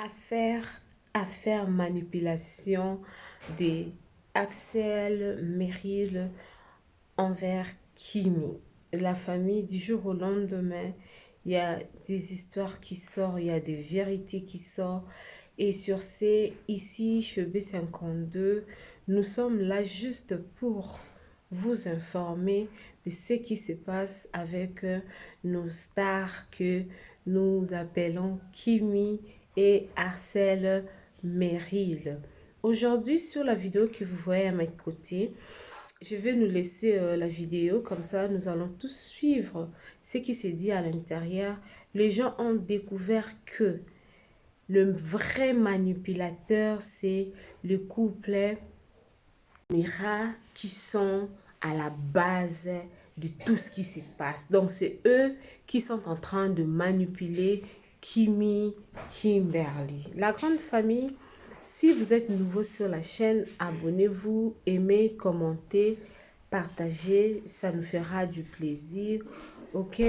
Affaire, affaire manipulation de Axel Merrill envers Kimi. La famille, du jour au lendemain, il y a des histoires qui sortent, il y a des vérités qui sortent. Et sur ces, ici, chez B52, nous sommes là juste pour vous informer de ce qui se passe avec nos stars que nous appelons Kimi et Axel Merrill. Aujourd'hui, sur la vidéo que vous voyez à mes côtés, je vais nous laisser la vidéo, comme ça nous allons tous suivre ce qui s'est dit à l'intérieur. Les gens ont découvert que le vrai manipulateur, c'est le couple Mira qui sont à la base de tout ce qui se passe. Donc, c'est eux qui sont en train de manipuler Kimi, Kimberly. La grande famille, si vous êtes nouveau sur la chaîne, abonnez-vous, aimez, commentez, partagez, ça nous fera du plaisir. Ok?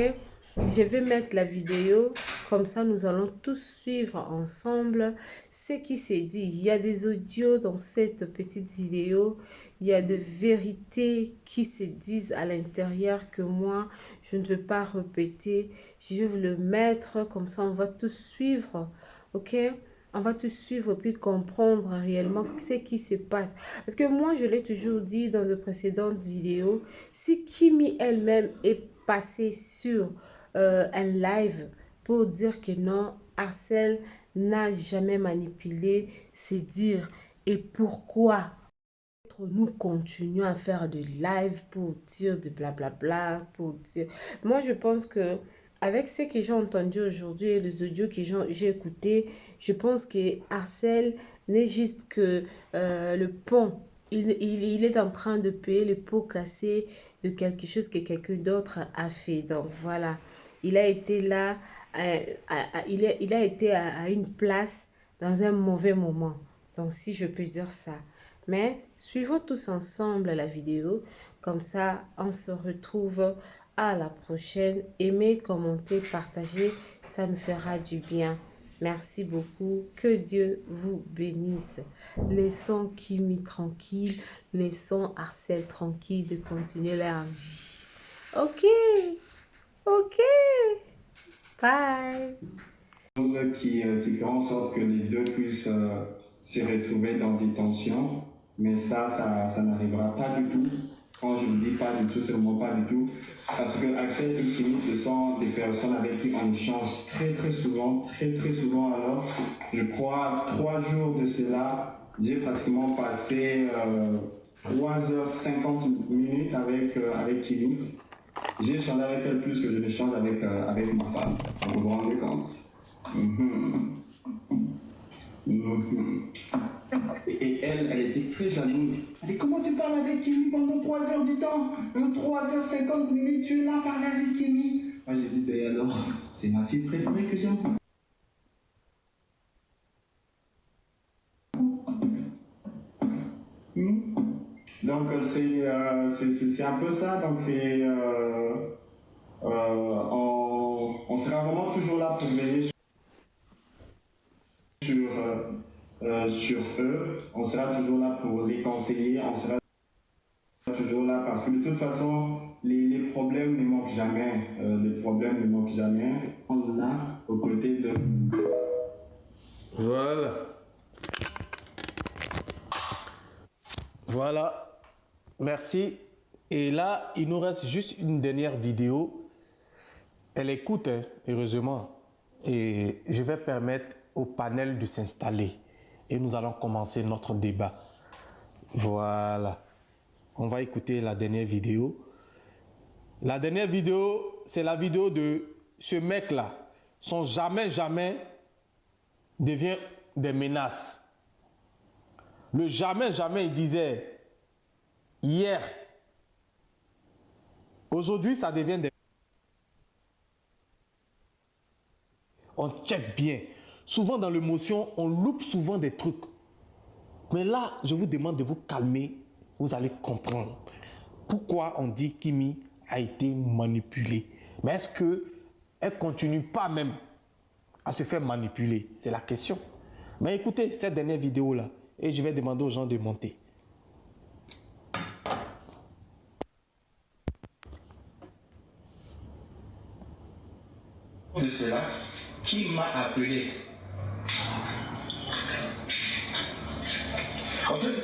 Je vais mettre la vidéo, comme ça nous allons tous suivre ensemble ce qui s'est dit. Il y a des audios dans cette petite vidéo, il y a des vérités qui se disent à l'intérieur que moi, je ne veux pas répéter. Je vais vous le mettre, comme ça on va tous suivre, ok? On va tous suivre puis comprendre réellement ce qui se passe. Parce que moi, je l'ai toujours dit dans de précédentes vidéos, si Kimi elle-même est passée sur un live pour dire que non, Axel n'a jamais manipulé, c'est dire et pourquoi nous continuons à faire des lives pour dire de blablabla, pour dire... Moi, je pense que avec ce que j'ai entendu aujourd'hui et les audios que j'ai écoutés, je pense que Axel n'est juste que le pont. Il est en train de payer le pot cassé de quelque chose que quelqu'un d'autre a fait. Donc voilà, il a été là, il a été à une place dans un mauvais moment. Donc si je peux dire ça. Mais suivons tous ensemble la vidéo. Comme ça, on se retrouve à la prochaine. Aimez, commentez, partagez. Ça nous fera du bien. Merci beaucoup. Que Dieu vous bénisse. Laissons Kimi tranquille. Laissons Axel tranquille de continuer leur vie. Ok. Ok. Bye. Qui fait en sorte que les deux puissent se retrouver dans des tensions. Mais ça n'arrivera pas du tout. Quand je ne dis pas du tout, c'est vraiment pas du tout. Parce que Axel et Kimi, ce sont des personnes avec qui on échange très souvent, très souvent. Alors, je crois, 3 jours de cela, j'ai pratiquement passé 3h50 avec Kimi. J'ai échangé avec elle plus que je n'échange avec ma femme. Vous vous rendez compte? Et elle était très jalouse. Elle dit, comment tu parles avec Kimi pendant 3 heures du temps? 3h50, tu es là parler avec Kimi. Moi j'ai dit, ben alors, c'est ma fille préférée que j'aime. Donc c'est un peu ça. Donc on sera vraiment toujours là pour veiller sur eux, on sera toujours là pour les conseiller, on sera toujours là parce que de toute façon, les problèmes ne manquent jamais. Les problèmes ne manquent jamais. On est là aux côtés de... Voilà. Voilà. Merci. Et là, il nous reste juste une dernière vidéo. Elle écoute, hein, heureusement. Et je vais permettre au panel de s'installer. Et nous allons commencer notre débat. Voilà. On va écouter la dernière vidéo. La dernière vidéo, c'est la vidéo de ce mec-là. Son jamais devient des menaces. Le jamais, il disait hier. Aujourd'hui, ça devient des... On check bien. Souvent dans l'émotion, on loupe souvent des trucs. Mais là, je vous demande de vous calmer. Vous allez comprendre pourquoi on dit Kimi a été manipulée. Mais est-ce qu'elle ne continue pas même à se faire manipuler? C'est la question. Mais écoutez cette dernière vidéo-là et je vais demander aux gens de monter. De cela, qui m'a appelé. En fait,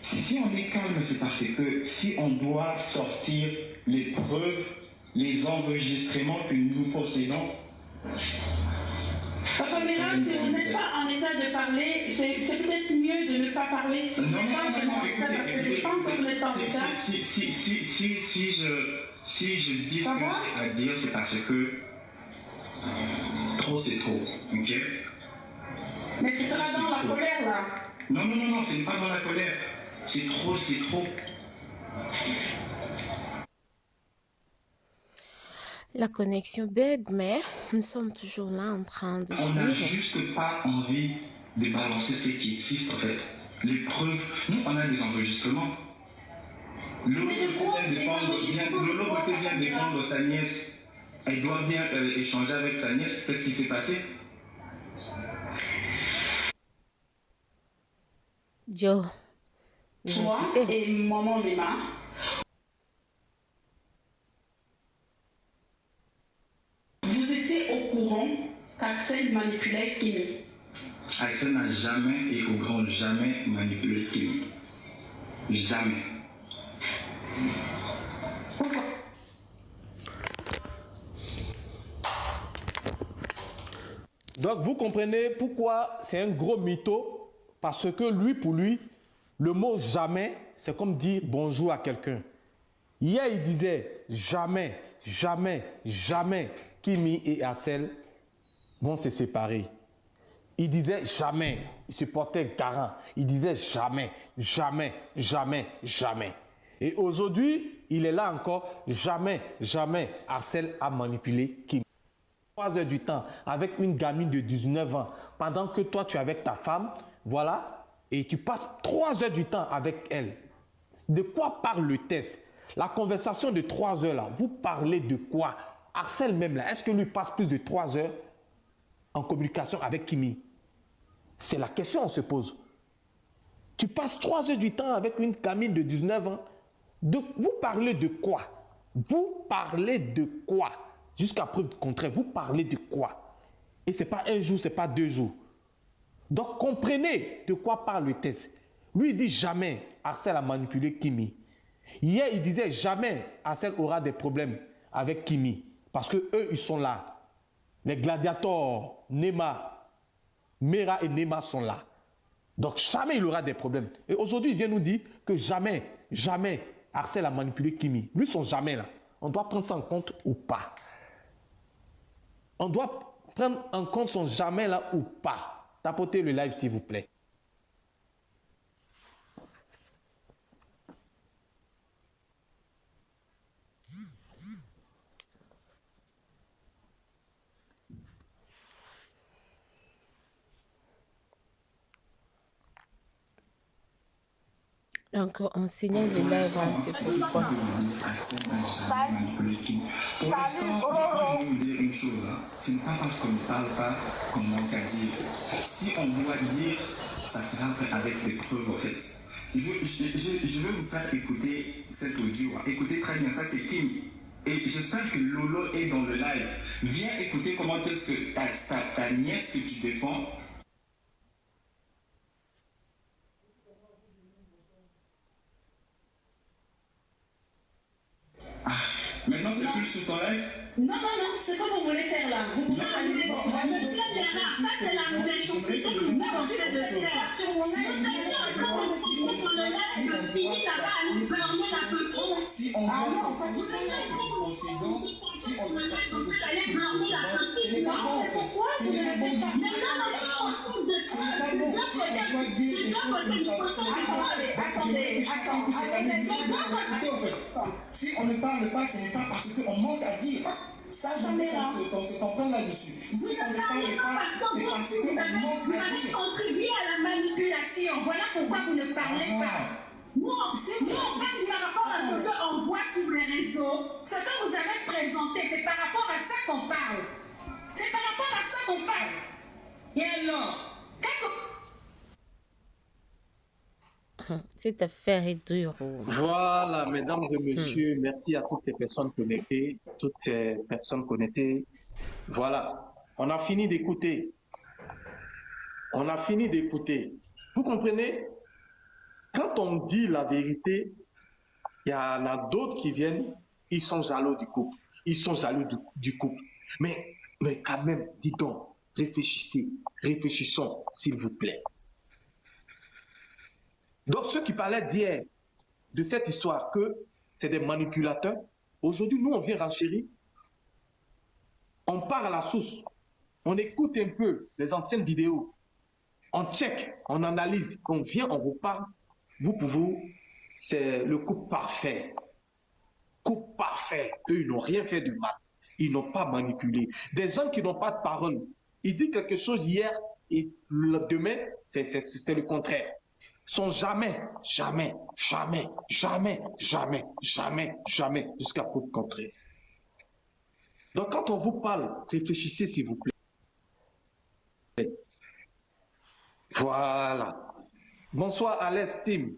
si on est calme, c'est parce que si on doit sortir les preuves, les enregistrements que nous possédons. Parce qu'en général, si vous n'êtes pas en état de parler, c'est peut-être mieux de ne pas parler. Non, Écoutez, je pense que vous n'êtes pas en état. Si je dis ce que j'ai à dire, c'est parce que trop c'est trop, ok? Mais ce sera dans la colère là. Non, c'est pas dans la colère. C'est trop, c'est trop. La connexion bug, mais nous sommes toujours là en train de On n'a suivre. juste pas envie de balancer ce qui existe en fait. Les preuves, nous on a des enregistrements. Lolo peut bien défendre sa nièce. Elle doit bien échanger avec sa nièce. Qu'est-ce qui s'est passé? Joe, Toi et maman Lema. Vous étiez au courant qu'Axel manipulait Kimi. Axel n'a jamais et au grand jamais manipulé Kimi. Jamais. Donc vous comprenez pourquoi c'est un gros mytho, parce que lui, pour lui, le mot jamais, c'est comme dire bonjour à quelqu'un. Hier, il disait jamais, jamais, jamais Kimi et Axel vont se séparer. Il disait jamais, il se portait garant. Il disait jamais, jamais, jamais, jamais. Et aujourd'hui, il est là encore, jamais, jamais Axel a manipulé Kimi. 3 heures du temps avec une gamine de 19 ans, pendant que toi tu es avec ta femme, voilà, et tu passes 3 heures du temps avec elle. De quoi parle le test? La conversation de 3 heures là, vous parlez de quoi? Axel même là, est-ce que lui passe plus de 3 heures en communication avec Kimi? C'est la question qu'on se pose. Tu passes 3 heures du temps avec une gamine de 19 ans, vous parlez de quoi? Vous parlez de quoi? Jusqu'à preuve du contraire, vous parlez de quoi? Et ce n'est pas un jour, ce n'est pas 2 jours. Donc comprenez de quoi parle le test. Lui, il dit jamais Axel a manipulé Kimi. Hier, il disait jamais Axel aura des problèmes avec Kimi. Parce que eux, ils sont là. Les gladiateurs, Nema, Mera et Nema sont là. Donc jamais il aura des problèmes. Et aujourd'hui, il vient nous dire que jamais, jamais Axel a manipulé Kimi. Lui, son jamais là. On doit prendre ça en compte ou pas? On doit prendre en compte son jamais là ou pas? Tapotez le live s'il vous plaît. Donc, on signale le live, hein, c'est pourquoi. Pour l'instant, je vais vous dire une chose, hein. Ce n'est pas parce qu'on ne parle pas qu'on manque à dire. Si on doit dire, ça sera avec des preuves en fait. Je vais vous faire écouter cet audio. Hein. Écoutez très bien, ça c'est Kim. Et j'espère que Lolo est dans le live. Viens écouter comment est-ce que ta nièce que tu défends. Maintenant, c'est plus sur ton live. Non, c'est quoi vous voulez faire là? Vous pouvez annuler vos ça c'est la nouvelle chose. C'est tout ce que vous êtes de faire. Sur mon live, comme on dit, pour le live, fini là-bas, à nous permettre un peu trop. Si on veut si on veut allez blanchir la petite, non? Pourquoi vous ne le faites pas? Maintenant, je m'en fous de toi. Si on ne parle pas, ce n'est pas parce qu'on manque à dire. Ça, j'en ai là. On se comprend là-dessus. Vous ne parlez pas parce que vous avez contribué à la manipulation. Voilà pourquoi vous ne parlez pas. Nous, on passe par rapport à ce qu'on voit sur les réseaux, ce que vous avez présenté, c'est par rapport à ça qu'on parle. C'est par rapport à ça qu'on parle. Et alors, Cette affaire est dure. Voilà, mesdames et messieurs, merci à toutes ces personnes connectées. Voilà, on a fini d'écouter. Vous comprenez? Quand on dit la vérité, il y en a d'autres qui viennent, ils sont jaloux du couple. Du couple. Mais quand même, dis donc, réfléchissons, s'il vous plaît. Donc, ceux qui parlaient d'hier, de cette histoire, que c'est des manipulateurs, aujourd'hui, nous, on vient renchérir, on part à la source, on écoute un peu les anciennes vidéos, on check, on analyse, on vient, on vous parle, vous pouvez, c'est le couple parfait. Couple parfait. Eux, ils n'ont rien fait de mal. Ils n'ont pas manipulé. Des gens qui n'ont pas de parole. Ils disent quelque chose hier et demain, c'est le contraire. Ils sont jamais, jusqu'à preuve du contraire. Donc, quand on vous parle, réfléchissez, s'il vous plaît. Voilà. Bonsoir, Alès, Tim.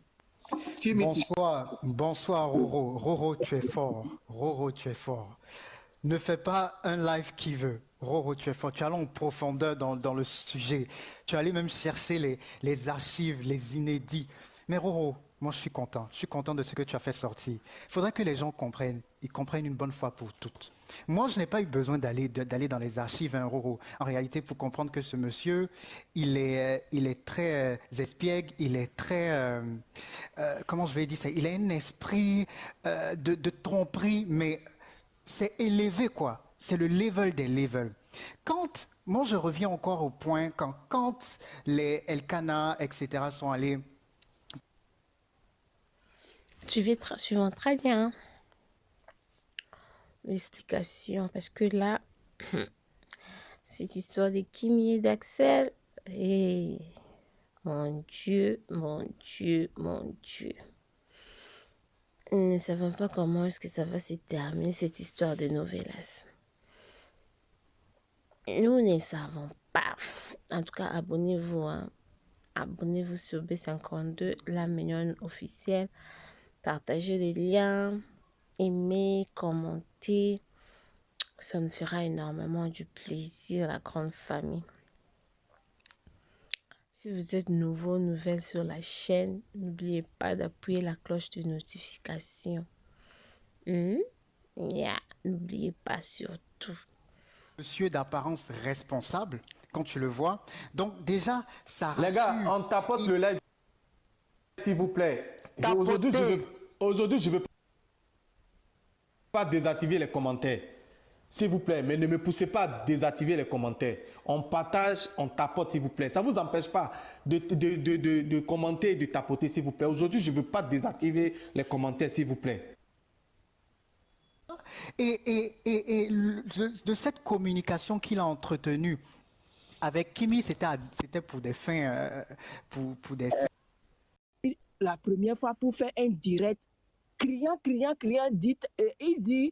Bonsoir Roro. Roro, tu es fort. Roro, tu es fort. Ne fais pas un live qui veut. Roro, tu es fort. Tu es allé en profondeur dans le sujet. Tu es allé même chercher les archives, les inédits. Mais Roro, moi je suis content. Je suis content de ce que tu as fait sortir. Il faudrait que les gens comprennent. Ils comprennent une bonne fois pour toutes. Moi, je n'ai pas eu besoin d'aller dans les archives, hein, Roro. En réalité, pour comprendre que ce monsieur, il est très espiègle, il est très, comment je vais dire ça, il a un esprit de tromperie, mais c'est élevé, quoi. C'est le level des levels. Moi, je reviens encore au point, quand les Elkanah, etc., sont allés... Tu vends très bien l'explication, parce que là, cette histoire de Kimi et d'Axel, et mon Dieu. Nous ne savons pas comment est-ce que ça va se terminer, cette histoire de novellas. Nous ne savons pas. En tout cas, abonnez-vous. Hein. Abonnez-vous sur B52, la mignonne officielle. Partagez les liens. Aimez, commentez. Ça nous fera énormément du plaisir, la grande famille. Si vous êtes nouvelle sur la chaîne, n'oubliez pas d'appuyer la cloche de notification. N'oubliez pas surtout. Monsieur d'apparence responsable, quand tu le vois. Donc déjà, ça rassure. Les gars, on tapote le live, s'il vous plaît. Aujourd'hui, je veux pas désactiver les commentaires. S'il vous plaît, mais ne me poussez pas à désactiver les commentaires. On partage, on tapote, s'il vous plaît. Ça ne vous empêche pas de commenter et de tapoter, s'il vous plaît. Aujourd'hui, je ne veux pas désactiver les commentaires, s'il vous plaît. Et de cette communication qu'il a entretenue avec Kimi, c'était pour des fins... pour des fins. La première fois pour faire un direct, criant, il dit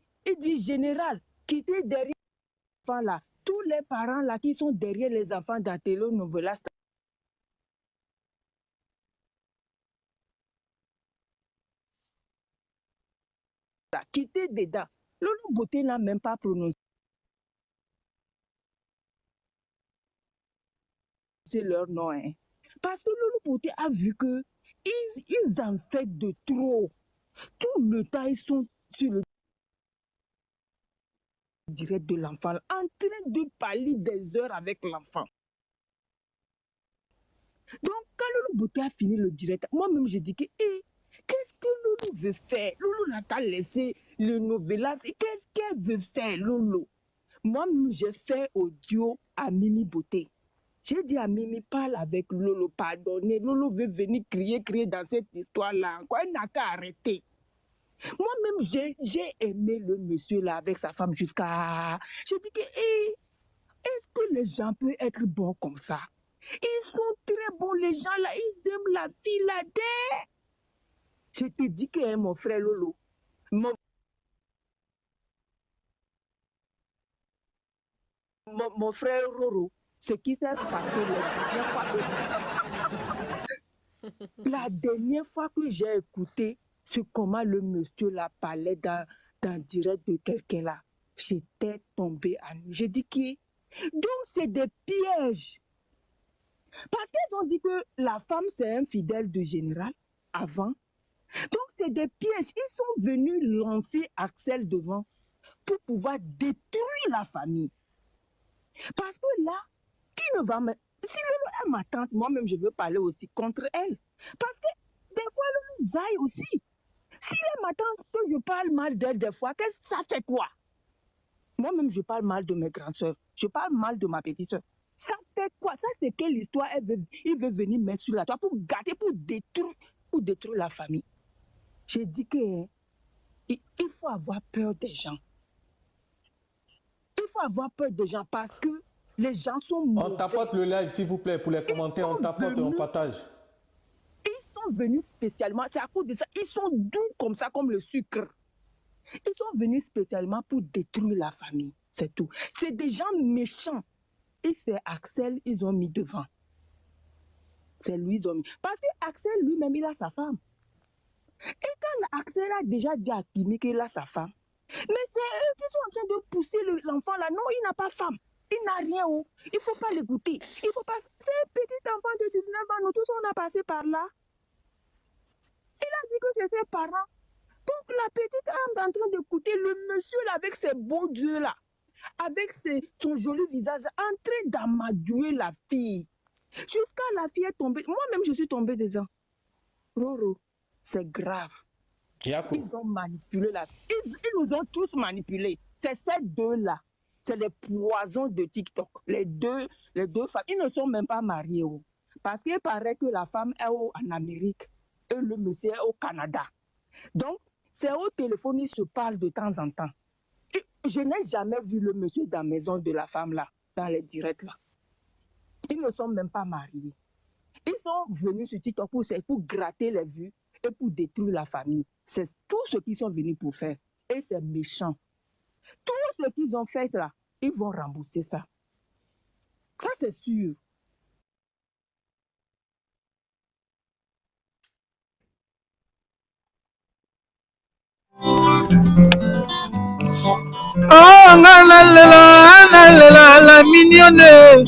général, quittez derrière les enfants là, tous les parents là qui sont derrière les enfants d'Atelo Novelas. Quittez dedans. Lolo Beauté n'a même pas prononcé leur nom. Hein. Parce que Lolo Beauté a vu que ils en font de trop. Tout le temps, ils sont sur le direct de l'enfant, en train de parler des heures avec l'enfant. Donc, quand Lolo Beauté a fini le direct, moi-même, j'ai dit que, qu'est-ce que Lolo veut faire? Lolo n'a qu'à laisser le novelas. Qu'est-ce qu'elle veut faire, Lolo? Moi-même, j'ai fait audio à Mimi Beauté. J'ai dit à Mimi, parle avec Lolo, pardonnez. Lolo veut venir crier dans cette histoire-là. Elle n'a qu'à arrêter. Moi-même, j'ai aimé le monsieur là avec sa femme jusqu'à... Je dis que, est-ce que les gens peuvent être bons comme ça? Ils sont très bons, les gens là, ils aiment la fille là. Je te dis que mon frère Lolo, mon frère Roro, ce qui s'est passé la dernière fois. La dernière fois que j'ai écouté ce comment le monsieur là parlait dans direct de quelqu'un là, j'étais tombée à nu. J'ai dit qui? Donc c'est des pièges. Parce qu'ils ont dit que la femme c'est un fidèle de général avant. Donc c'est des pièges. Ils sont venus lancer Axel devant pour pouvoir détruire la famille. Parce que là, qui ne va me... Si Lolo est ma tante, moi-même je veux parler aussi contre elle. Parce que des fois, Lolo zaille aussi. Si elle est ma tante, que je parle mal d'elle des fois, qu'est-ce que ça fait quoi? Moi-même je parle mal de mes grandes soeurs. Je parle mal de ma petite soeur. Ça fait quoi? Ça c'est quelle histoire il veut venir mettre sur la toile pour gâter, pour détruire la famille. J'ai dit que il faut avoir peur des gens. Il faut avoir peur des gens parce que les gens sont mauvais. On tapote le live, s'il vous plaît, pour les commentaires. On tapote et on partage. Ils sont venus spécialement, c'est à cause de ça. Ils sont doux comme ça, comme le sucre. Ils sont venus spécialement pour détruire la famille. C'est tout. C'est des gens méchants. Et c'est Axel, ils ont mis devant. C'est lui, ils ont mis. Parce que Axel lui-même, il a sa femme. Et quand Axel a déjà dit à Kimi qu'il a sa femme, mais c'est eux qui sont en train de pousser l'enfant là. Non, il n'a pas femme. Il n'a rien. Oh. Il ne faut pas l'écouter. Il faut pas. C'est un petit enfant de 19 ans. Nous tous, on a passé par là. Il a dit que c'est ses parents. Donc la petite âme est en train d'écouter le monsieur là avec ses beaux yeux là, avec son joli visage, en train d'amadouer la fille. Jusqu'à la fille est tombée. Moi-même, je suis tombée dedans. Roro, c'est grave. Yako. Ils ont manipulé la fille. Ils nous ont tous manipulés. C'est ces deux-là. C'est les poisons de TikTok. Les deux femmes. Ils ne sont même pas mariés. Oh. Parce qu'il paraît que la femme est en Amérique et le monsieur est au Canada. Donc, c'est au téléphone, ils se parlent de temps en temps. Et je n'ai jamais vu le monsieur dans la maison de la femme là, dans les directs là. Ils ne sont même pas mariés. Ils sont venus sur TikTok pour gratter les vues et pour détruire la famille. C'est tout ce qu'ils sont venus pour faire. Et c'est méchant. Tout ce qu'ils ont fait là, ils vont rembourser ça. Ça, c'est sûr. Oh, la mignonne.